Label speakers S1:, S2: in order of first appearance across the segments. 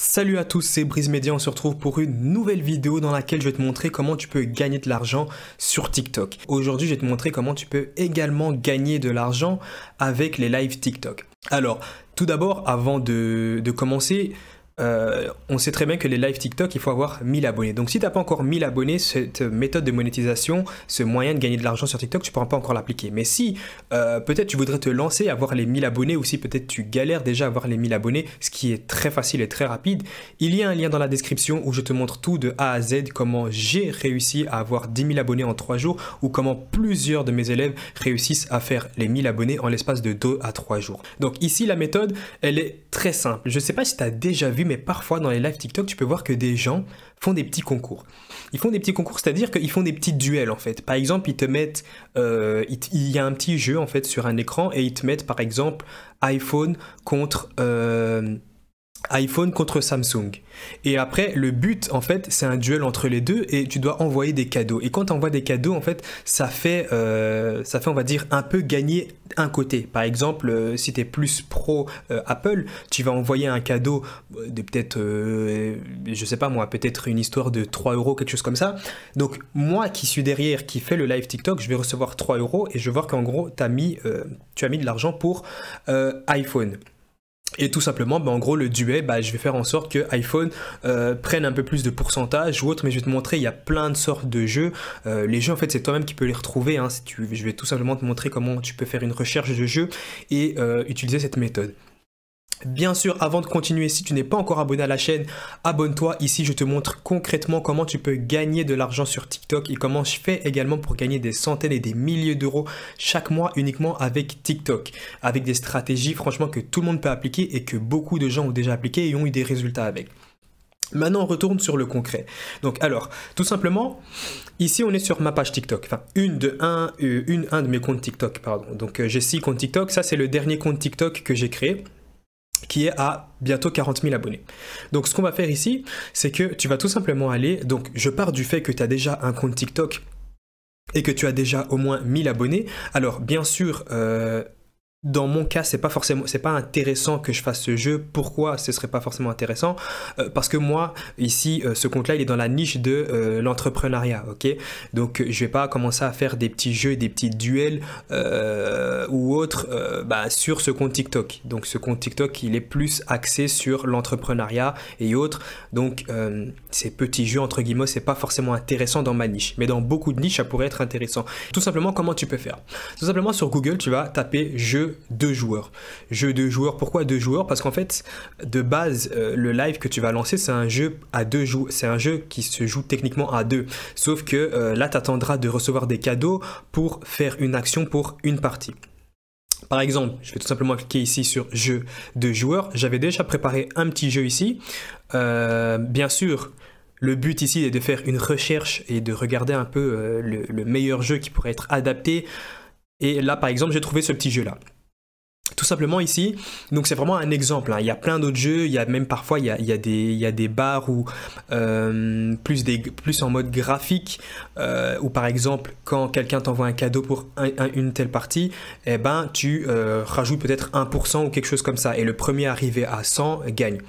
S1: Salut à tous, c'est Briz Media, on se retrouve pour une nouvelle vidéo dans laquelle je vais te montrer comment tu peux gagner de l'argent sur TikTok. Aujourd'hui, je vais te montrer comment tu peux également gagner de l'argent avec les lives TikTok. Alors, tout d'abord, avant de commencer, on sait très bien que les lives TikTok, il faut avoir 1000 abonnés. Donc si tu n'as pas encore 1000 abonnés, cette méthode de monétisation, ce moyen de gagner de l'argent sur TikTok, tu ne pourras pas encore l'appliquer. Mais si peut-être tu voudrais te lancer, avoir les 1000 abonnés, ou si peut-être tu galères déjà à avoir les 1000 abonnés, ce qui est très facile et très rapide, il y a un lien dans la description où je te montre tout de A à Z, comment j'ai réussi à avoir 10 000 abonnés en 3 jours, ou comment plusieurs de mes élèves réussissent à faire les 1000 abonnés en l'espace de 2 à 3 jours. Donc ici, la méthode, elle est très simple. Je ne sais pas si tu as déjà vu, mais parfois dans les lives TikTok, tu peux voir que des gens font des petits concours. Ils font des petits concours, c'est-à-dire qu'ils font des petits duels en fait. Par exemple, ils te mettent, il y a un petit jeu en fait sur un écran et ils te mettent par exemple iPhone contre Samsung. Et après, le but, en fait, c'est un duel entre les deux et tu dois envoyer des cadeaux. Et quand tu envoies des cadeaux, en fait, ça fait, on va dire, un peu gagner un côté. Par exemple, si tu es plus pro Apple, tu vas envoyer un cadeau de peut-être, je sais pas moi, peut-être une histoire de 3 euros, quelque chose comme ça. Donc, moi qui suis derrière, qui fait le live TikTok, je vais recevoir 3 euros et je vais voir qu'en gros, tu as mis de l'argent pour iPhone. Et tout simplement, en gros, le duel, je vais faire en sorte que iPhone prenne un peu plus de pourcentage ou autre, mais je vais te montrer, il y a plein de sortes de jeux. Les jeux, en fait, c'est toi-même qui peux les retrouver. Hein, je vais tout simplement te montrer comment tu peux faire une recherche de jeux et utiliser cette méthode. Bien sûr, avant de continuer, si tu n'es pas encore abonné à la chaîne, abonne-toi. Ici, je te montre concrètement comment tu peux gagner de l'argent sur TikTok et comment je fais également pour gagner des centaines et des milliers d'euros chaque mois uniquement avec TikTok. Avec des stratégies, franchement, que tout le monde peut appliquer et que beaucoup de gens ont déjà appliqué et ont eu des résultats avec. Maintenant, on retourne sur le concret. Donc, alors, tout simplement, ici, on est sur ma page TikTok. Enfin, un de mes comptes TikTok, pardon. Donc, j'ai 6 comptes TikTok. Ça, c'est le dernier compte TikTok que j'ai créé, qui est à bientôt 40 000 abonnés. Donc ce qu'on va faire ici, c'est que tu vas tout simplement aller, donc je pars du fait que tu as déjà un compte TikTok et que tu as déjà au moins 1000 abonnés. Alors bien sûr, dans mon cas, c'est pas intéressant que je fasse ce jeu. Pourquoi ce serait pas forcément intéressant? Parce que moi, ici, ce compte-là, il est dans la niche de l'entrepreneuriat, ok? Donc, je vais pas commencer à faire des petits jeux, des petits duels ou autres sur ce compte TikTok. Donc, ce compte TikTok, il est plus axé sur l'entrepreneuriat et autres. Donc, ces petits jeux, entre guillemets, c'est pas forcément intéressant dans ma niche. Mais dans beaucoup de niches, ça pourrait être intéressant. Tout simplement, comment tu peux faire? Tout simplement, sur Google, tu vas taper jeu 2 joueurs. Jeu 2 joueurs, pourquoi 2 joueurs? Parce qu'en fait, de base, le live que tu vas lancer, c'est un jeu à 2 joueurs. C'est un jeu qui se joue techniquement à 2. Sauf que là, tu attendras de recevoir des cadeaux pour faire une action pour une partie. Par exemple, je vais tout simplement cliquer ici sur jeu 2 joueurs. J'avais déjà préparé un petit jeu ici. Bien sûr, le but ici est de faire une recherche et de regarder un peu le meilleur jeu qui pourrait être adapté. Et là, par exemple, j'ai trouvé ce petit jeu-là. Tout simplement ici, donc c'est vraiment un exemple, hein. Il y a plein d'autres jeux, il y a même parfois il y a des barres où plus en mode graphique, où par exemple quand quelqu'un t'envoie un cadeau pour une telle partie, tu rajoutes peut-être 1% ou quelque chose comme ça, et le premier arrivé à 100 gagne.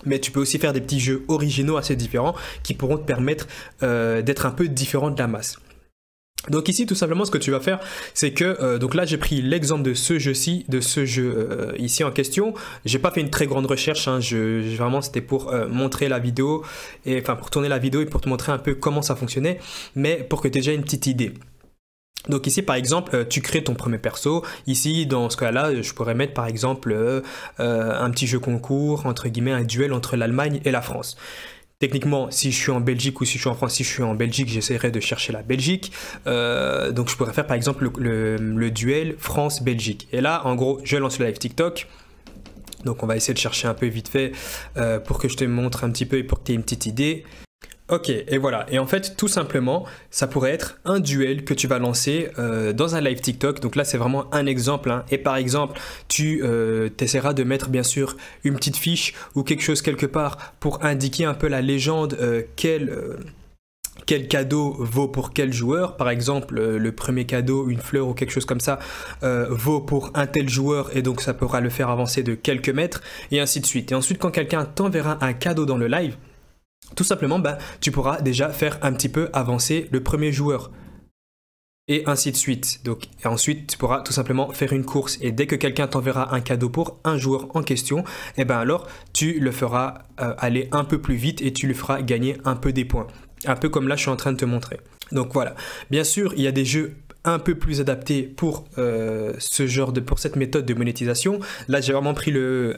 S1: Mais tu peux aussi faire des petits jeux originaux assez différents qui pourront te permettre d'être un peu différent de la masse. Donc ici, tout simplement, ce que tu vas faire, c'est que, donc là, j'ai pris l'exemple de ce jeu-ci, ici en question. J'ai pas fait une très grande recherche, hein, vraiment, c'était pour montrer la vidéo, pour tourner la vidéo et pour te montrer un peu comment ça fonctionnait, mais pour que tu aies déjà une petite idée. Donc ici, par exemple, tu crées ton premier perso. Ici, dans ce cas-là, je pourrais mettre, par exemple, un petit jeu concours, entre guillemets, un duel entre l'Allemagne et la France. Techniquement, si je suis en Belgique ou si je suis en France, si je suis en Belgique, j'essaierai de chercher la Belgique. Donc, je pourrais faire par exemple le duel France-Belgique. Et là, en gros, je lance le live TikTok. Donc, on va essayer de chercher un peu vite fait pour que je te montre un petit peu et pour que tu aies une petite idée. Ok, et voilà. Et en fait, tout simplement, ça pourrait être un duel que tu vas lancer dans un live TikTok. Donc là, c'est vraiment un exemple, hein. Et par exemple, tu essaieras de mettre bien sûr une petite fiche ou quelque chose quelque part pour indiquer un peu la légende, quel quel cadeau vaut pour quel joueur. Par exemple, le premier cadeau, une fleur ou quelque chose comme ça, vaut pour un tel joueur et donc ça pourra le faire avancer de quelques mètres et ainsi de suite. Et ensuite, quand quelqu'un t'enverra un cadeau dans le live, tout simplement, tu pourras déjà faire un petit peu avancer le premier joueur. Et ainsi de suite. Donc, et ensuite, tu pourras tout simplement faire une course. Et dès que quelqu'un t'enverra un cadeau pour un joueur en question, alors tu le feras aller un peu plus vite et tu lui feras gagner un peu des points. Un peu comme là, je suis en train de te montrer. Donc voilà. Bien sûr, il y a des jeux un peu plus adapté pour pour cette méthode de monétisation. Là, j'ai vraiment pris le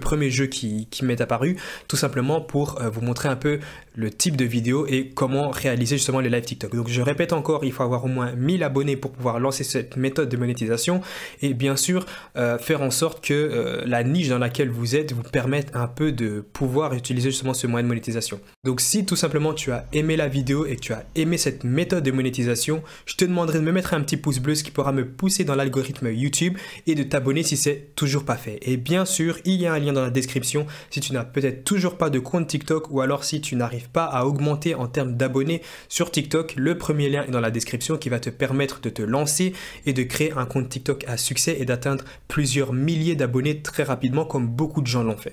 S1: premier jeu qui m'est apparu, tout simplement pour vous montrer un peu le type de vidéo et comment réaliser justement les live TikTok. Donc je répète encore, il faut avoir au moins 1000 abonnés pour pouvoir lancer cette méthode de monétisation et bien sûr faire en sorte que la niche dans laquelle vous êtes vous permette un peu de pouvoir utiliser justement ce moyen de monétisation. Donc si tout simplement tu as aimé la vidéo et que tu as aimé cette méthode de monétisation, je te demanderai de me mettre un petit pouce bleu, ce qui pourra me pousser dans l'algorithme YouTube et de t'abonner si c'est toujours pas fait. Et bien sûr, il y a un lien dans la description si tu n'as peut-être toujours pas de compte TikTok ou alors si tu n'arrives pas à augmenter en termes d'abonnés sur TikTok. Le premier lien est dans la description qui va te permettre de te lancer et de créer un compte TikTok à succès et d'atteindre plusieurs milliers d'abonnés très rapidement comme beaucoup de gens l'ont fait.